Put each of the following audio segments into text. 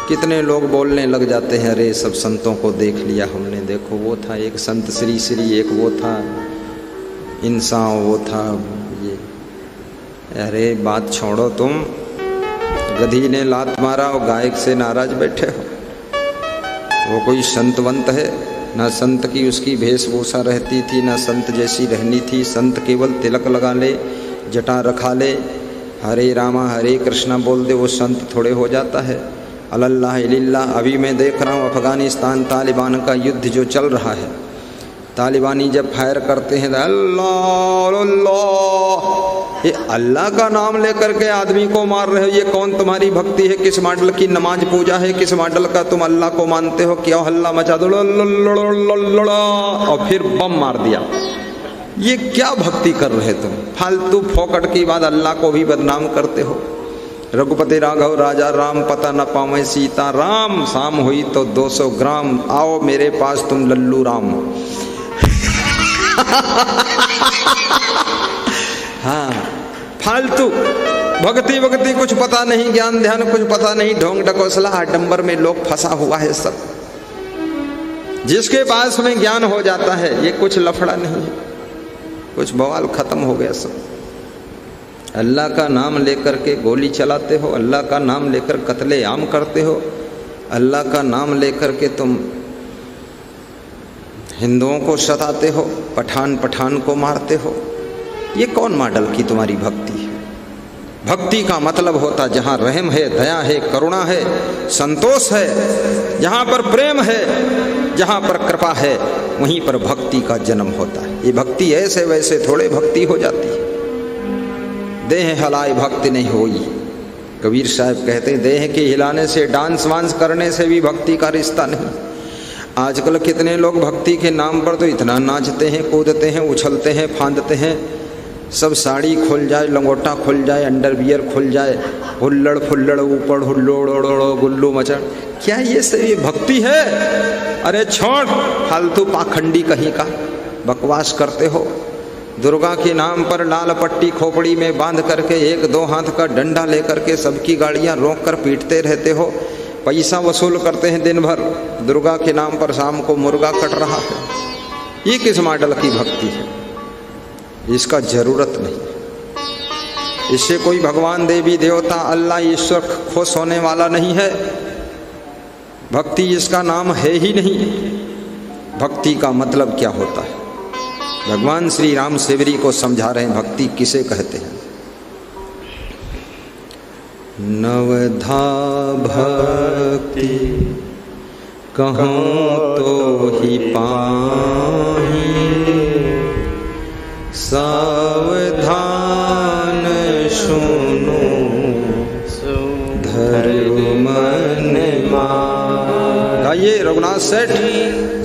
कितने लोग बोलने लग जाते हैं, अरे सब संतों को देख लिया हमने, देखो वो था एक संत श्री श्री, एक वो था इंसान, वो था ये। अरे बात छोड़ो, तुम गधी ने लात मारा और गायक से नाराज बैठे हो। वो कोई संतवंत है? ना संत की उसकी वेशभूषा रहती थी, ना संत जैसी रहनी थी। संत केवल तिलक लगा ले, जटा रखा ले, हरे रामा हरे कृष्णा बोल दे, वो संत थोड़े हो जाता है। अल्लाह इल्लल्लाह। अभी मैं देख रहा हूँ अफ़गानिस्तान तालिबान का युद्ध जो चल रहा है, तालिबानी जब फायर करते हैं अल्लाह अल्लाह, ये अल्लाह का नाम लेकर के आदमी को मार रहे हो, ये कौन तुम्हारी भक्ति है? किस मॉडल की नमाज पूजा है? किस मॉडल का तुम अल्लाह को मानते हो? क्या हल्ला मचा दो और फिर बम मार दिया, ये क्या भक्ति कर रहे तुम? फालतू फोकट की बात, अल्लाह को भी बदनाम करते हो। रघुपति राघव राजा राम, पता न पावे सीता राम, शाम हुई तो 200 ग्राम, आओ मेरे पास तुम लल्लू राम। हाँ, फालतू भक्ति भक्ति कुछ पता नहीं, ज्ञान ध्यान कुछ पता नहीं, ढोंग ढकोसला आडंबर में लोग फंसा हुआ है सब। जिसके पास में ज्ञान हो जाता है, ये कुछ लफड़ा नहीं है, कुछ बवाल खत्म हो गया सब। अल्लाह का नाम लेकर के गोली चलाते हो, अल्लाह का नाम लेकर कत्ले आम करते हो, अल्लाह का नाम लेकर के तुम हिंदुओं को सताते हो, पठान पठान को मारते हो। ये कौन मॉडल की तुम्हारी भक्ति है? भक्ति का मतलब होता जहाँ रहम है, दया है, करुणा है, संतोष है, जहाँ पर प्रेम है, जहाँ पर कृपा है, वहीं पर भक्ति का जन्म होता है। ये भक्ति ऐसे वैसे थोड़े भक्ति हो जाती है। देह हलाए भक्ति नहीं होई, कबीर साहब कहते हैं देह के हिलाने से, डांस वांस करने से भी भक्ति का रिश्ता नहीं। आजकल कितने लोग भक्ति के नाम पर तो इतना नाचते हैं, कूदते हैं, उछलते हैं, फांदते हैं, सब साड़ी खुल जाए, लंगोटा खुल जाए, अंडरवियर खुल जाए, हुल्लड़ फुल्लड़ ऊपर हुल्लोड़ो गुल्लू मचड़, क्या ये सभी भक्ति है? अरे छोड़, फालतू पाखंडी कहीं का बकवास करते हो। दुर्गा के नाम पर लाल पट्टी खोपड़ी में बांध करके, एक दो हाथ का डंडा लेकर के सबकी गाड़ियां रोक कर पीटते रहते हो, पैसा वसूल करते हैं दिन भर। दुर्गा के नाम पर शाम को मुर्गा कट रहा है, ये किस मॉडल की भक्ति है? इसका जरूरत नहीं। इससे कोई भगवान देवी देवता अल्लाह ईश्वर खुश होने वाला नहीं है। भक्ति इसका नाम है ही नहीं। भक्ति का मतलब क्या होता है? भगवान श्री राम सेवरी को समझा रहे हैं भक्ति किसे कहते हैं। नवधा भक्ति कहूँ तो ही पाही, सावधान सुनो धर्म मन मान। गाइए रघुनाथ सेठ,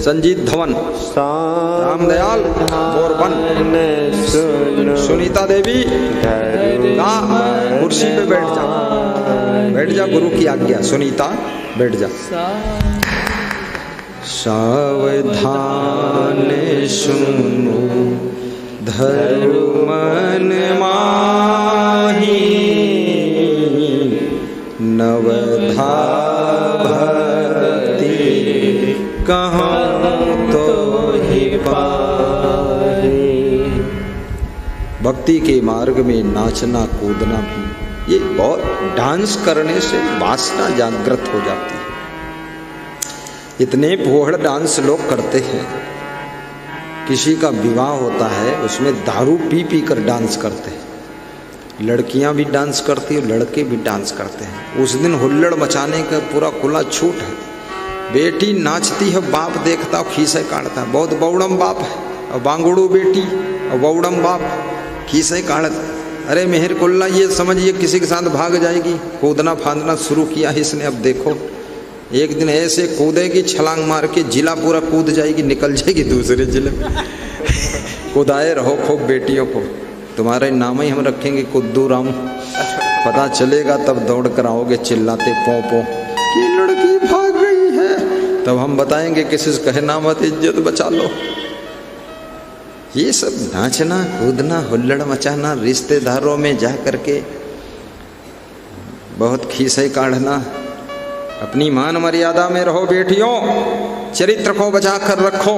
संजीत धवन, रामदयाल बोरबन, सुनीता देवी, कुर्सी पे बैठ जा, बैठ जा, गुरु की आज्ञा। सुनीता बैठ जा। सावधान सुनो धर्म मन माही, नवधा भक्ति कहूँ तो ही पाए। भक्ति के मार्ग में नाचना कूदना भी, ये बहुत डांस करने से वासना जागृत हो जाती है। इतने भोहड़ डांस लोग करते हैं। किसी का विवाह होता है, उसमें दारू पी पी कर डांस करते हैं। लड़कियां भी डांस करती हैं, लड़के भी डांस करते हैं। उस दिन हुल्लड़ मचाने का पूरा खुला छूट है। बेटी नाचती है, बाप देखता खीसे काटता है, बहुत बौड़म बाप है, और बांगुड़ू बेटी और बौड़म बाप खीसे काट। अरे मेहर कुल्ला, ये समझिए किसी के साथ भाग जाएगी। कूदना फांदना शुरू किया है इसने, अब देखो एक दिन ऐसे कूदेगी छलांग मार के जिला पूरा कूद जाएगी, निकल जाएगी दूसरे जिले में। कूदाए रहो खूब बेटियों को, तुम्हारे नाम ही हम रखेंगे कुद्दू राम। पता चलेगा तब दौड़ कर आओगे चिल्लाते पो पो कि लड़की भाग गई है, तब हम बताएंगे किसी से कहना मत, इज्जत बचा लो। ये सब नाचना कूदना हुल्लड़ मचाना, रिश्तेदारों में जा करके बहुत खीसे काढ़ना, अपनी मान मर्यादा में रहो बेटियों, चरित्र को बचा कर रखो।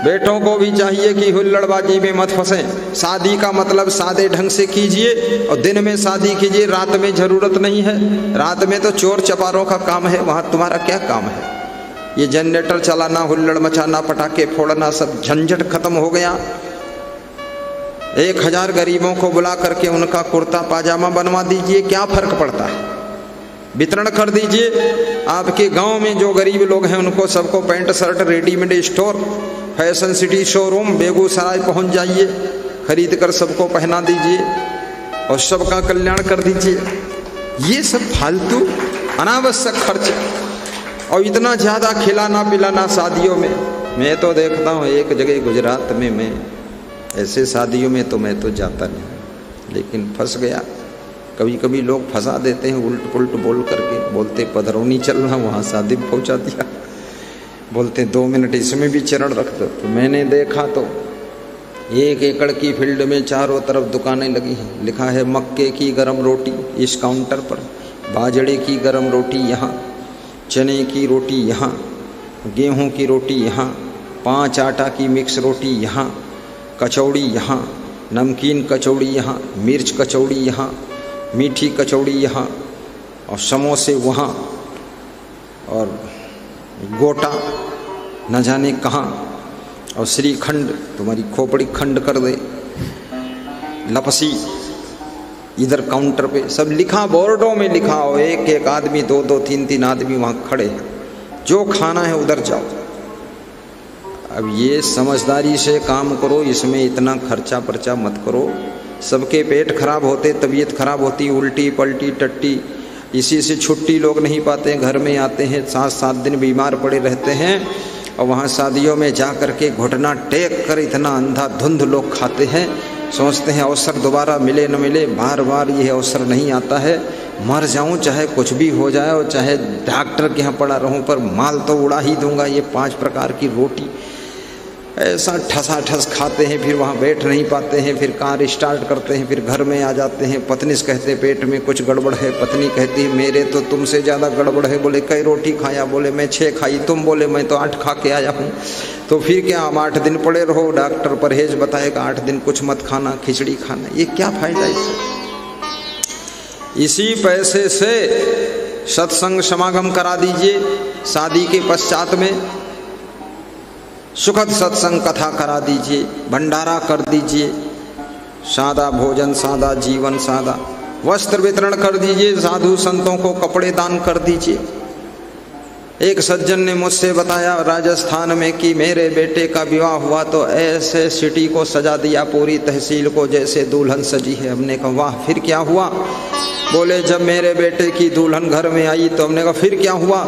बेटों को भी चाहिए कि हुल्लड़बाजी में मत फंसे। शादी का मतलब सादे ढंग से कीजिए और दिन में शादी कीजिए, रात में जरूरत नहीं है। रात में तो चोर चपारों का काम है, वहां तुम्हारा क्या काम है? ये जनरेटर चलाना, हुल्लड़ मचाना, पटाखे फोड़ना, सब झंझट खत्म हो गया। 1000 गरीबों को बुला करके उनका कुर्ता पाजामा बनवा दीजिए, क्या फर्क पड़ता है? वितरण कर दीजिए। आपके गांव में जो गरीब लोग हैं उनको सबको pant shirt readymade store, fashion city showroom Begusarai पहुंच जाइए, खरीद कर सबको पहना दीजिए और सबका कल्याण कर दीजिए। ये सब फालतू अनावश्यक खर्च और इतना ज़्यादा खिलाना पिलाना शादियों में। मैं तो देखता हूँ एक जगह गुजरात में, मैं ऐसे शादियों में तो मैं तो जाता नहीं, लेकिन फंस गया। कभी कभी लोग फंसा देते हैं उल्ट पुल्ट बोल करके, बोलते पधरौनी चल रहा, वहाँ शादी में पहुँचा दिया, बोलते 2 मिनट इसमें भी चरण रख दो। तो मैंने देखा तो 1 एकड़ की फील्ड में चारों तरफ दुकानें लगी हैं, लिखा है मक्के की गरम रोटी इस काउंटर पर, बाजरे की गरम रोटी यहाँ, चने की रोटी यहाँ, गेहूं की रोटी यहाँ, 5 आटा की मिक्स रोटी यहाँ, कचौड़ी यहाँ, नमकीन कचौड़ी यहाँ, मिर्च कचौड़ी यहाँ, मीठी कचौड़ी यहाँ और समोसे वहाँ और गोटा न जाने कहाँ और श्रीखंड तुम्हारी खोपड़ी खंड कर दे, लपसी इधर काउंटर पे सब लिखा, बोर्डों में लिखा हो। एक एक आदमी 2-2 3-3 आदमी वहाँ खड़े हैं, जो खाना है उधर जाओ। अब ये समझदारी से काम करो, इसमें इतना खर्चा पर्चा मत करो। सबके पेट खराब होते, तबीयत खराब होती, उल्टी पल्टी टट्टी, इसी से छुट्टी लोग नहीं पाते, घर में आते हैं 7-7 दिन बीमार पड़े रहते हैं। और वहाँ शादियों में जा कर के घुटना टेक कर इतना अंधाधुंध लोग खाते हैं, सोचते हैं अवसर दोबारा मिले न मिले। बार बार ये अवसर नहीं आता है। मर जाऊं चाहे कुछ भी हो जाए और चाहे डॉक्टर के यहाँ पड़ा रहूं, पर माल तो उड़ा ही दूंगा। ये 5 प्रकार की रोटी ऐसा ठसाठस खाते हैं, फिर वहाँ बैठ नहीं पाते हैं, फिर कार स्टार्ट करते हैं, फिर घर में आ जाते हैं। पत्नी से कहते पेट में कुछ गड़बड़ है, पत्नी कहती है मेरे तो तुमसे ज़्यादा गड़बड़ है। बोले कई रोटी खाया? बोले मैं 6 खाई, तुम बोले मैं तो 8 खा के आया हूँ। तो फिर क्या हम 8 दिन पड़े रहो, डॉक्टर परहेज बताएगा 8 दिन कुछ मत खाना, खिचड़ी खाना, ये क्या फायदा इससे? इसी पैसे से सत्संग समागम करा दीजिए, शादी के पश्चात में सुखद सत्संग कथा करा दीजिए, भंडारा कर दीजिए, सादा भोजन सादा जीवन सादा, वस्त्र वितरण कर दीजिए, साधु संतों को कपड़े दान कर दीजिए। एक सज्जन ने मुझसे बताया राजस्थान में कि मेरे बेटे का विवाह हुआ तो ऐसे सिटी को सजा दिया, पूरी तहसील को जैसे दुल्हन सजी है। हमने कहा वाह, फिर क्या हुआ? बोले जब मेरे बेटे की दुल्हन घर में आई तो हमने कहा फिर क्या हुआ?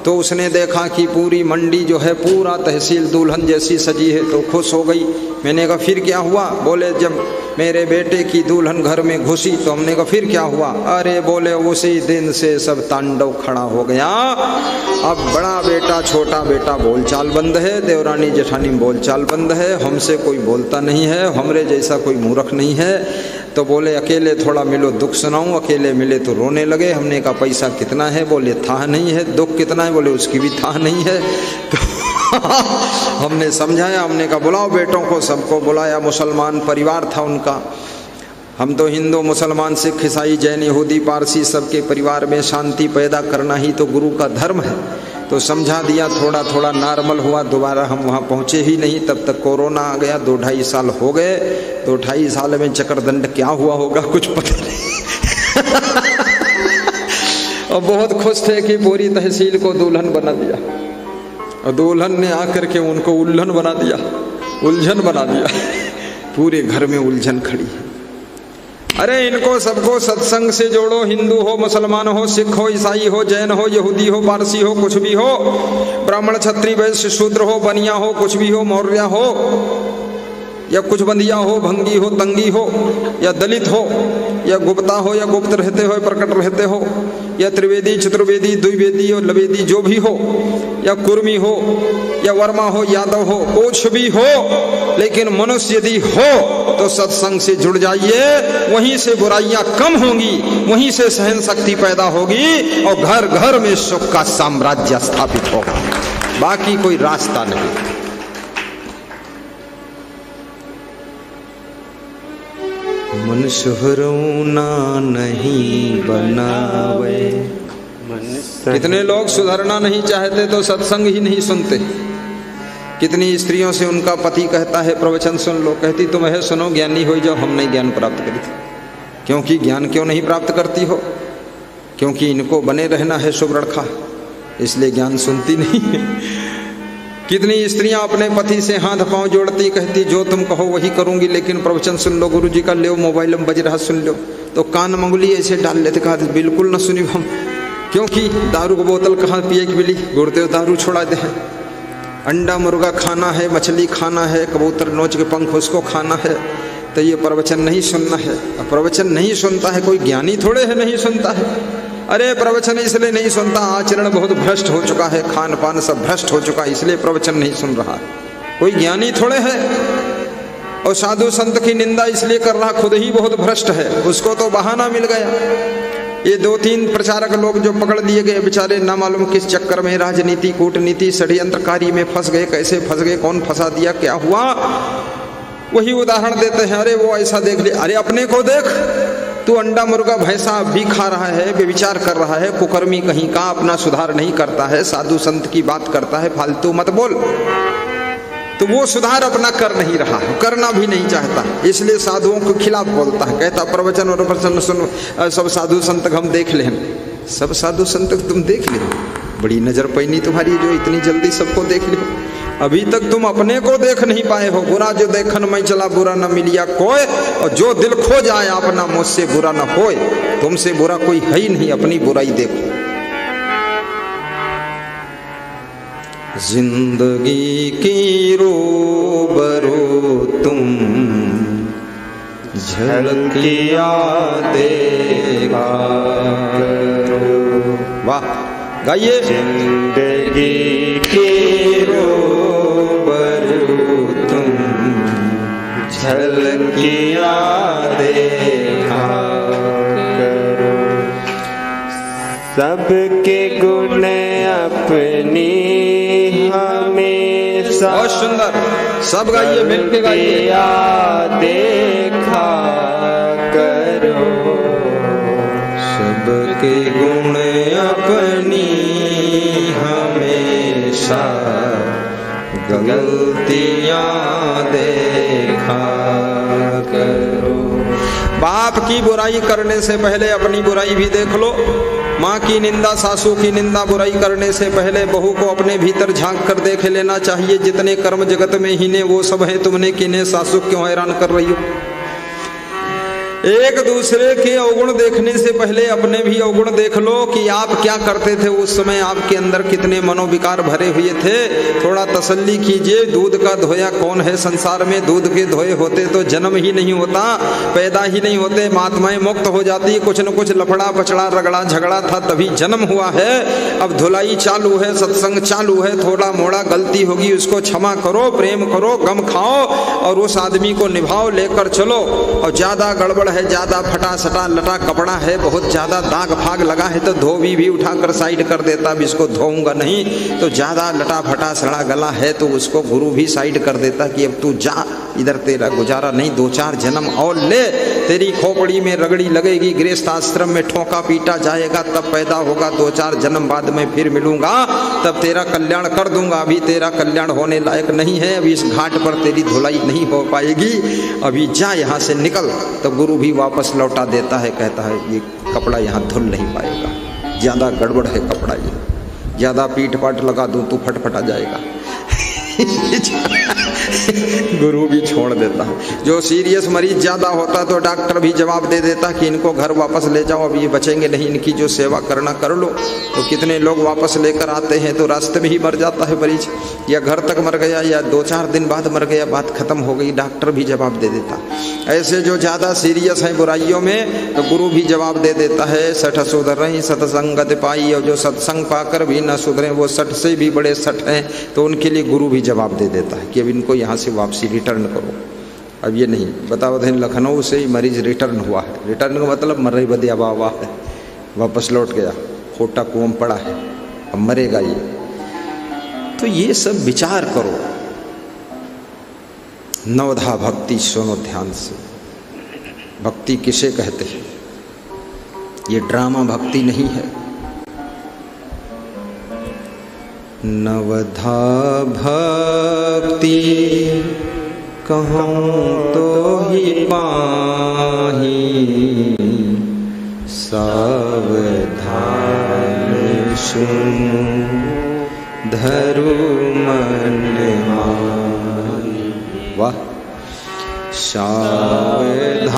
तो उसने देखा कि पूरी मंडी जो है पूरा तहसील दुल्हन जैसी सजी है तो खुश हो गई। मैंने कहा फिर क्या हुआ? बोले जब मेरे बेटे की दुल्हन घर में घुसी तो हमने कहा फिर क्या हुआ? अरे बोले उसी दिन से सब तांडव खड़ा हो गया। अब बड़ा बेटा छोटा बेटा बोलचाल बंद है, देवरानी जेठानी बोलचाल बंद है, हमसे कोई बोलता नहीं है, हमरे जैसा कोई मूर्ख नहीं है। तो बोले अकेले थोड़ा मिलो दुख सुनाऊं, अकेले मिले तो रोने लगे। हमने कहा पैसा कितना है? बोले था नहीं है। दुख कितना है? बोले उसकी भी था नहीं है। तो हमने समझाया, हमने कहा बुलाओ बेटों को, सबको बुलाया। मुसलमान परिवार था उनका, हम तो हिंदू मुसलमान सिख ईसाई जैन यहूदी पारसी सबके परिवार में शांति पैदा करना ही तो गुरु का धर्म है। तो समझा दिया, थोड़ा थोड़ा नॉर्मल हुआ। दोबारा हम वहाँ पहुँचे ही नहीं, तब तक कोरोना आ गया। 2-2.5 साल हो गए। 2-2.5 साल में चक्रदंड क्या हुआ होगा कुछ पता नहीं। और बहुत खुश थे कि पूरी तहसील को दुल्हन बना दिया, और दुल्हन ने आकर के उनको उल्हन बना दिया, उलझन बना दिया। पूरे घर में उलझन खड़ी है। अरे इनको सबको सत्संग से जोड़ो, हिंदू हो मुसलमान हो सिख हो ईसाई हो जैन हो यहूदी हो पारसी हो कुछ भी हो, ब्राह्मण क्षत्रिय वैश्य शूद्र हो बनिया हो कुछ भी हो, मौर्य हो या कुछ बंदिया हो, भंगी हो, तंगी हो या दलित हो या गुप्ता हो या गुप्त रहते हो, प्रकट रहते हो या त्रिवेदी चतुर्वेदी द्विवेदी और लवेदी जो भी हो, या कुर्मी हो या वर्मा हो यादव हो कुछ भी हो, लेकिन मनुष्य यदि हो तो सत्संग से जुड़ जाइए, वहीं से बुराइयां कम होंगी, वहीं से सहन शक्ति पैदा होगी और घर घर में सुख का साम्राज्य स्थापित होगा। बाकी कोई रास्ता नहीं। मन सुहरौना नहीं बनावे। कितने लोग सुधरना नहीं चाहते तो सत्संग ही नहीं सुनते। कितनी स्त्रियों से उनका पति कहता है प्रवचन सुन लो, कहती तुम है सुनो ज्ञानी हो जाओ, हम नहीं ज्ञान प्राप्त करी। क्योंकि ज्ञान क्यों नहीं प्राप्त करती हो? क्योंकि इनको बने रहना है सुगरखा, इसलिए ज्ञान सुनती नहीं है। कितनी स्त्रियां अपने पति से हाथ पांव जोड़ती, कहती जो तुम कहो वही करूंगी, लेकिन प्रवचन सुन लो, गुरु जी का ले मोबाइल में बज रहा सुन लो, तो कान मंगली ऐसे डाल लेते, कहा बिल्कुल न सुनी हम। क्योंकि दारू की बोतल कहाँ पिए की मिली, गुरुदेव दारू छोड़ा दे। अंडा मुर्गा खाना है, मछली खाना है, कबूतर नोच के पंख उसको खाना है, तो ये प्रवचन नहीं सुनना है। अब प्रवचन नहीं सुनता है कोई ज्ञानी थोड़े है नहीं सुनता है। अरे प्रवचन इसलिए नहीं सुनता, आचरण बहुत भ्रष्ट हो चुका है, खान पान सब भ्रष्ट हो चुका, इसलिए प्रवचन नहीं सुन रहा। कोई ज्ञानी थोड़े है। और साधु संत की निंदा इसलिए कर रहा, खुद ही बहुत भ्रष्ट है, उसको तो बहाना मिल गया। ये 2-3 प्रचारक लोग जो पकड़ लिए गए बेचारे, ना मालूम किस चक्कर में, राजनीति कूटनीति षड्यंत्रकारी में फंस गए। कैसे फंस गए, कौन फंसा दिया, क्या हुआ, वही उदाहरण देते हैं। अरे वो ऐसा देख लिया, अरे अपने को देख, तू अंडा मुर्गा भैंसा भी खा रहा है, व्यभिचार कर रहा है, कुकर्मी कहीं का, अपना सुधार नहीं करता है, साधु संत की बात करता है, फालतू मत बोल। तो वो सुधार अपना कर नहीं रहा है, करना भी नहीं चाहता, इसलिए साधुओं के खिलाफ बोलता है। कहता प्रवचन और प्रवचन सुन, सब साधु संत हम देख ले। सब साधु संत तुम देख ले, बड़ी नजर पैनी तुम्हारी जो इतनी जल्दी सबको देख ले। अभी तक तुम अपने को देख नहीं पाए हो। बुरा जो देखन मैं चला बुरा न मिलिया कोय, और जो दिल खो जाए अपना मुझसे बुरा न होए। तुमसे बुरा कोई है ही नहीं, अपनी बुराई देखो। जिंदगी की रोबरो तुम झलकिया देखा करो। वाह, गाइए। जिंदगी की रोबरो तुम झलकिया देखा करो। सबके गुण अपनी हमेशा, बहुत सुंदर, सब गाइए, मिलके गाइए। देखा करो। सबके गुण अपनी हमेशा गलतियां देखा करो। बाप की बुराई करने से पहले अपनी बुराई भी देख लो। माँ की निंदा, सासू की निंदा, बुराई करने से पहले बहू को अपने भीतर झांक कर देख लेना चाहिए। जितने कर्म जगत में हीने वो सब है, तुमने किन्हें सासू क्यों हैरान कर रही हो? एक दूसरे के अवगुण देखने से पहले अपने भी अवगुण देख लो कि आप क्या करते थे उस समय, आपके अंदर कितने मनोविकार भरे हुए थे। थोड़ा तसल्ली कीजिए। दूध का धोया कौन है संसार में? दूध के धोए होते तो जन्म ही नहीं होता, पैदा ही नहीं होते, महात्माएं मुक्त हो जाती। कुछ न कुछ लफड़ा पचड़ा रगड़ा झगड़ा था तभी जन्म हुआ है। अब धुलाई चालू है, सत्संग चालू है। थोड़ा मोड़ा गलती होगी उसको क्षमा करो, प्रेम करो, गम खाओ और उस आदमी को निभाओ, लेकर चलो। और ज्यादा गड़बड़ है, ज्यादा फटा सटा लटा कपड़ा है, बहुत ज्यादा दाग फाग लगा है तो धोबी भी उठाकर साइड कर देता, अब इसको धोऊंगा नहीं। तो ज्यादा लटा फटा सड़ा गला है तो उसको गुरु भी साइड कर देता कि अब तू जा, इधर तेरा गुजारा नहीं, 2-4 जन्म और ले, तेरी खोपड़ी में रगड़ी लगेगी, गृहस्थ आश्रम में ठोका पीटा जाएगा, तब पैदा होगा, 2-4 जन्म बाद में फिर मिलूंगा, तब तेरा कल्याण कर दूंगा। अभी तेरा कल्याण होने लायक नहीं है, अभी इस घाट पर तेरी धुलाई नहीं हो पाएगी, अभी जा यहाँ से निकल। तो गुरु भी वापस लौटा देता है, कहता है ये कपड़ा यहाँ धुल नहीं पाएगा, ज्यादा गड़बड़ है कपड़ा, ये ज्यादा पीठ पाट लगा दूं तो फटफटा जाएगा। गुरु भी छोड़ देता है। जो सीरियस मरीज ज्यादा होता तो डॉक्टर भी जवाब दे देता कि इनको घर वापस ले जाओ, अब ये बचेंगे नहीं, इनकी जो सेवा करना कर लो। तो कितने लोग वापस लेकर आते हैं तो रास्ते में ही मर जाता है मरीज, या घर तक मर गया या 2-4 दिन बाद मर गया, बात खत्म हो गई, डॉक्टर भी जवाब दे देता। ऐसे जो ज्यादा सीरियस है बुराइयों में तो गुरु भी जवाब दे देता है, सठ सुधर सत्संगत पाई। और जो सत्संग पाकर भी न सुधरे वो 60 से भी बड़े 60 हैं, तो उनके लिए गुरु भी जवाब दे देता है कि अब इनको यहाँ से वापसी रिटर्न करो। अब ये नहीं बताओ थे, लखनऊ से ही मरीज रिटर्न हुआ है, रिटर्न का मतलब मर रही बदिया वाह है, वापस लौट गया, खोटा कुआं पड़ा है, अब मरेगा ये। तो ये सब विचार करो। नवधा भक्ति सुनो ध्यान से। भक्ति किसे कहते हैं? ये ड्रामा भक्ति नहीं है। नवधा भक्ति कहूँ तो ही पाही, सावधान सुनो धरु मन माही। वाह! सावधान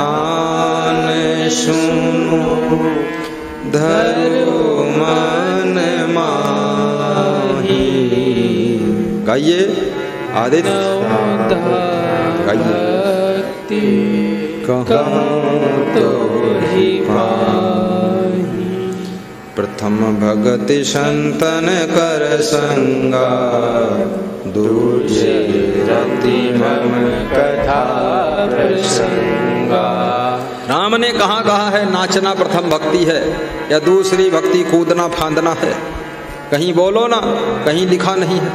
सुनो धरु मन माही। गाइए आदित्य, गाइए। कहूँ तो ही पाही, प्रथम भगति संतन कर संगा, दूजे रति मम कथा प्रसंगा। राम ने कहा है नाचना प्रथम भक्ति है या दूसरी भक्ति कूदना फांदना है? कहीं बोलो ना, कहीं लिखा नहीं है।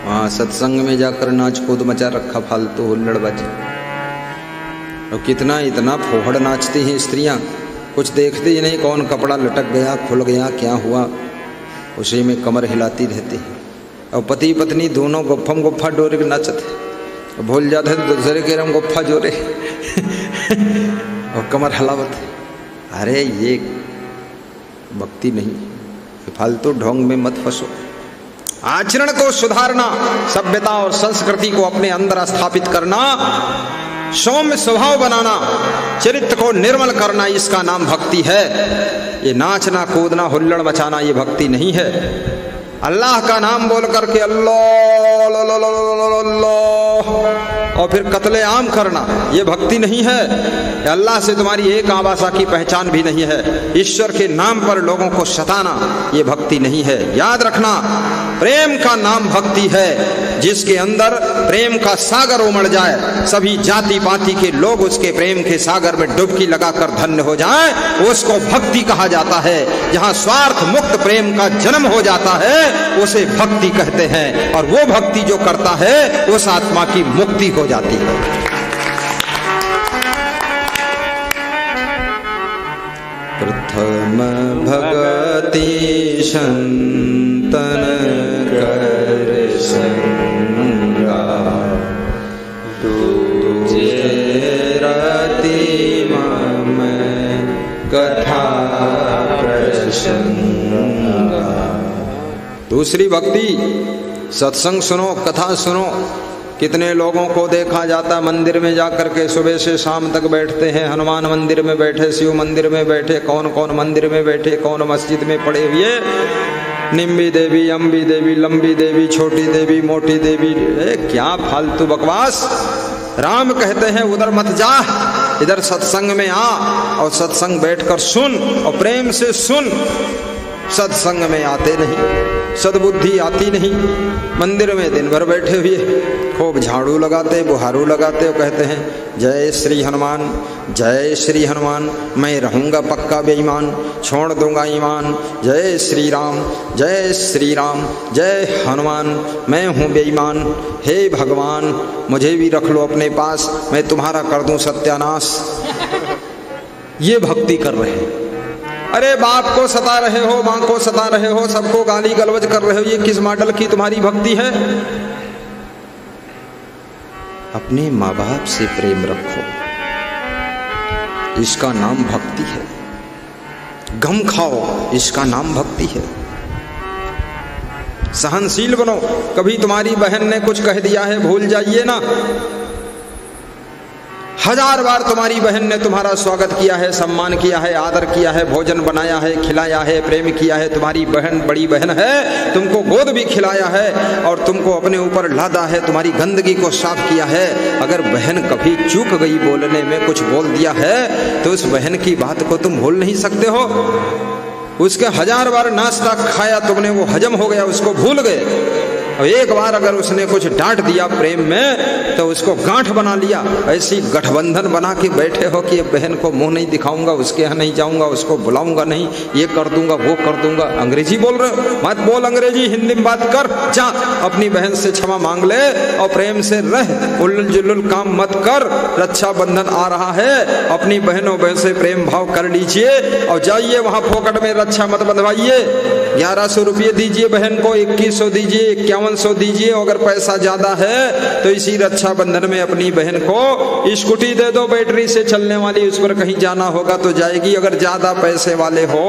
वहाँ सत्संग में जाकर नाच कूद मचा रखा, फालतू हुल्लड़बाजी। और कितना इतना फोहड़ नाचती हैं स्त्रियां, कुछ देखती ही नहीं, कौन कपड़ा लटक गया, खुल गया, क्या हुआ, उसी में कमर हिलाती रहती है। और पति पत्नी दोनों गुफ्फम गुफ्फा डोरे के नाचते, भूल जाते दूसरे के रंग गुफ्फा जोरे और कमर हलावत। अरे ये भक्ति नहीं, फालतू ढोंग में मत फंसो। आचरण को सुधारना, सभ्यता और संस्कृति को अपने अंदर स्थापित करना, सौम्य स्वभाव बनाना, चरित्र को निर्मल करना, इसका नाम भक्ति है। ये नाचना कूदना हुल्लड़ मचाना ये भक्ति नहीं है। अल्लाह का नाम बोल करके अल्लाह और फिर कत्ले आम करना ये भक्ति नहीं है। अल्लाह से तुम्हारी एक आवासा की पहचान भी नहीं है। ईश्वर के नाम पर लोगों को सताना ये भक्ति नहीं है। याद रखना, प्रेम का नाम भक्ति है। जिसके अंदर प्रेम का सागर उमड़ जाए, सभी जाति पाति के लोग उसके प्रेम के सागर में डुबकी लगाकर धन्य हो जाएं, उसको भक्ति कहा जाता है। जहां स्वार्थ मुक्त प्रेम का जन्म हो जाता है उसे भक्ति कहते हैं। और वो भक्ति जो करता है उस आत्मा की मुक्ति हो जाती है। प्रथम भगति संतन कर संगा, दूजे रति मम कथा प्रसंगा। दूसरी भक्ति, सत्संग सुनो, कथा सुनो। कितने लोगों को देखा जाता मंदिर में जाकर के सुबह से शाम तक बैठते हैं। हनुमान मंदिर में बैठे, शिव मंदिर में बैठे, कौन कौन मंदिर में बैठे, कौन मस्जिद में पड़े हुए, निम्बी देवी, अम्बी देवी, लंबी देवी, छोटी देवी, मोटी देवी। क्या फालतू बकवास। राम कहते हैं उधर मत जा, इधर सत्संग में आ और सत्संग बैठकर सुन और प्रेम से सुन। सत्संग में आते नहीं, सद्बुद्धि आती नहीं, मंदिर में दिन भर बैठे हुए खूब झाड़ू लगाते, बुहारू लगाते और कहते हैं जय श्री हनुमान, जय श्री हनुमान, मैं रहूँगा पक्का बेईमान, छोड़ दूंगा ईमान, जय श्री राम, जय श्री राम, जय हनुमान, मैं हूँ बेईमान, हे भगवान मुझे भी रख लो अपने पास, मैं तुम्हारा कर दूं सत्यानाश। ये भक्ति कर रहे हैं। अरे बाप को सता रहे हो, माँ को सता रहे हो, सबको गाली गलौज कर रहे हो, ये किस मॉडल की तुम्हारी भक्ति है? अपने माँ बाप से प्रेम रखो, इसका नाम भक्ति है। गम खाओ, इसका नाम भक्ति है। सहनशील बनो, कभी तुम्हारी बहन ने कुछ कह दिया है भूल जाइए ना। 1000 बार तुम्हारी बहन ने तुम्हारा स्वागत किया है, सम्मान किया है, आदर किया है, भोजन बनाया है, खिलाया है, प्रेम किया है। तुम्हारी बहन बड़ी बहन है, तुमको गोद भी खिलाया है और तुमको अपने ऊपर लादा है, तुम्हारी गंदगी को साफ किया है। अगर बहन कभी चूक गई बोलने में, कुछ बोल दिया है, तो उस बहन की बात को तुम भूल नहीं सकते हो। उसके 1000 बार नाश्ता खाया तुमने, वो हजम हो गया, उसको भूल गए। और एक बार अगर उसने कुछ डांट दिया प्रेम में तो उसको गांठ बना लिया। ऐसी गठबंधन बना के बैठे हो कि बहन को मुंह नहीं दिखाऊंगा, उसके यहाँ नहीं जाऊंगा, उसको बुलाऊंगा नहीं, ये कर दूंगा वो कर दूंगा। अंग्रेजी बोल रहे हो, मत बोल अंग्रेजी, हिंदी में बात कर। जा अपनी बहन से क्षमा मांग ले और प्रेम से रह, उल्लुल जुल्लुल काम मत कर। रक्षाबंधन आ रहा है, अपनी बहनों बहन से प्रेम भाव कर लीजिए और जाइए वहां फोकट में रक्षा मत बंधवाइए। 1100 रुपये दीजिए बहन को, 2100 दीजिए, 5100 दीजिए। अगर पैसा ज्यादा है तो इसी रक्षाबंधन में अपनी बहन को स्कूटी दे दो बैटरी से चलने वाली, उस पर कहीं जाना होगा तो जाएगी। अगर ज्यादा पैसे वाले हो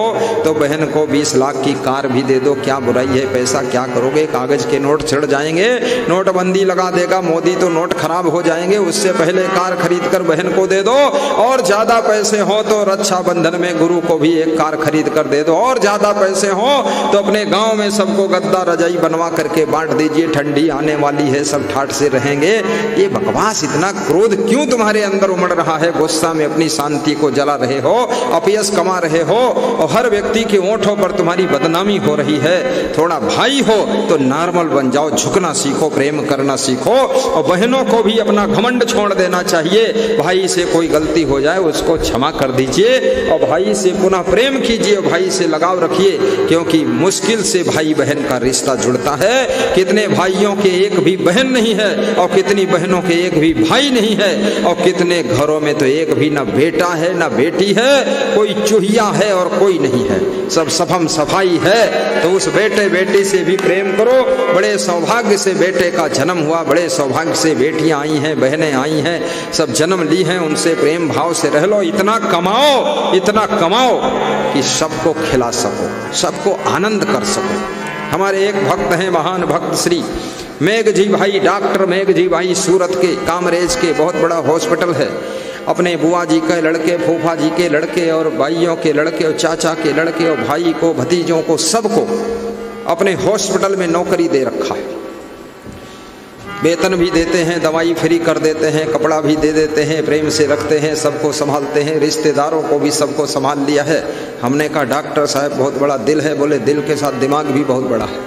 तो बहन को 20 लाख की कार भी दे दो, क्या बुराई है। पैसा क्या करोगे, कागज के नोट छिड़ जाएंगे, नोटबंदी लगा देगा मोदी तो नोट खराब हो जाएंगे। उससे पहले कार खरीद कर बहन को दे दो। और ज्यादा पैसे हो तो रक्षाबंधन में गुरु को भी एक कार खरीद कर दे दो। और ज्यादा पैसे हो तो अपने गांव में सबको गद्दा रजाई बनवा करके बांट दीजिए, ठंडी आने वाली है, सब ठाठ से रहेंगे। ये बकवास, इतना क्रोध क्यों तुम्हारे अंदर उमड़ रहा है? गुस्सा में अपनी शांति को जला रहे हो, अपयश कमा रहे हो और हर व्यक्ति के ओंठों पर तुम्हारी बदनामी हो रही है। थोड़ा भाई हो तो नॉर्मल बन जाओ, झुकना सीखो, प्रेम करना सीखो। और बहनों को भी अपना घमंड छोड़ देना चाहिए। भाई से कोई गलती हो जाए उसको क्षमा कर दीजिए और भाई से पुनः प्रेम कीजिए, भाई से लगाव रखिए, क्योंकि मुश्किल से भाई बहन का रिश्ता जुड़ता है। कितने भाइयों के एक भी बहन नहीं है और कितनी बहनों के एक भी भाई नहीं है और कितने घरों में तो एक भी ना बेटा है ना बेटी है, कोई चूहिया है और कोई नहीं है, सब सफम सफाई है। तो उस बेटे बेटी से भी प्रेम करो। बड़े सौभाग्य से बेटे का जन्म हुआ, बड़े सौभाग्य से बेटियां आई हैं, बहनें आई हैं, सब जन्म ली हैं, उनसे प्रेम भाव से रह लो। इतना कमाओ कि सबको खिला सको, सबको आनंद कर सको। हमारे एक भक्त हैं, महान भक्त श्री मेघ जी भाई, डॉक्टर मेघ जी भाई, सूरत के कामरेज के बहुत बड़ा हॉस्पिटल है। अपने बुआ जी के लड़के, फूफा जी के लड़के और भाइयों के लड़के और चाचा के लड़के और भाई को, भतीजों को, सबको अपने हॉस्पिटल में नौकरी दे रखा है। वेतन भी देते हैं, दवाई फ्री कर देते हैं, कपड़ा भी दे देते हैं, प्रेम से रखते हैं, सबको संभालते हैं, रिश्तेदारों को भी सबको संभाल लिया है। हमने कहा डॉक्टर साहब बहुत बड़ा दिल है, बोले दिल के साथ दिमाग भी बहुत बड़ा है,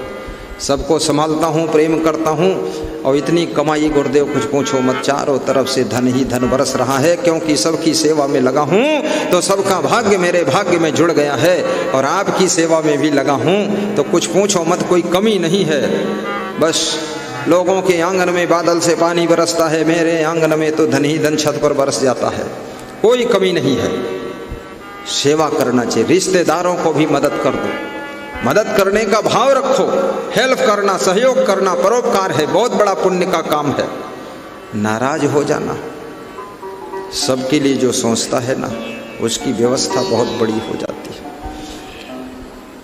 सबको संभालता हूँ, प्रेम करता हूँ और इतनी कमाई गुरुदेव कुछ पूछो मत, चारों तरफ से धन ही धन बरस रहा है, क्योंकि सबकी सेवा में लगा हूँ तो सबका भाग्य मेरे भाग्य में जुड़ गया है और आपकी सेवा में भी लगा हूँ तो कुछ पूछो मत, कोई कमी नहीं है। बस लोगों के आंगन में बादल से पानी बरसता है, मेरे आंगन में तो धन ही धन छत पर बरस जाता है, कोई कमी नहीं है। सेवा करना चाहिए, रिश्तेदारों को भी मदद कर दो, मदद करने का भाव रखो, हेल्प करना, सहयोग करना परोपकार है, बहुत बड़ा पुण्य का काम है। नाराज हो जाना, सबके लिए जो सोचता है ना उसकी व्यवस्था बहुत बड़ी हो जाती है।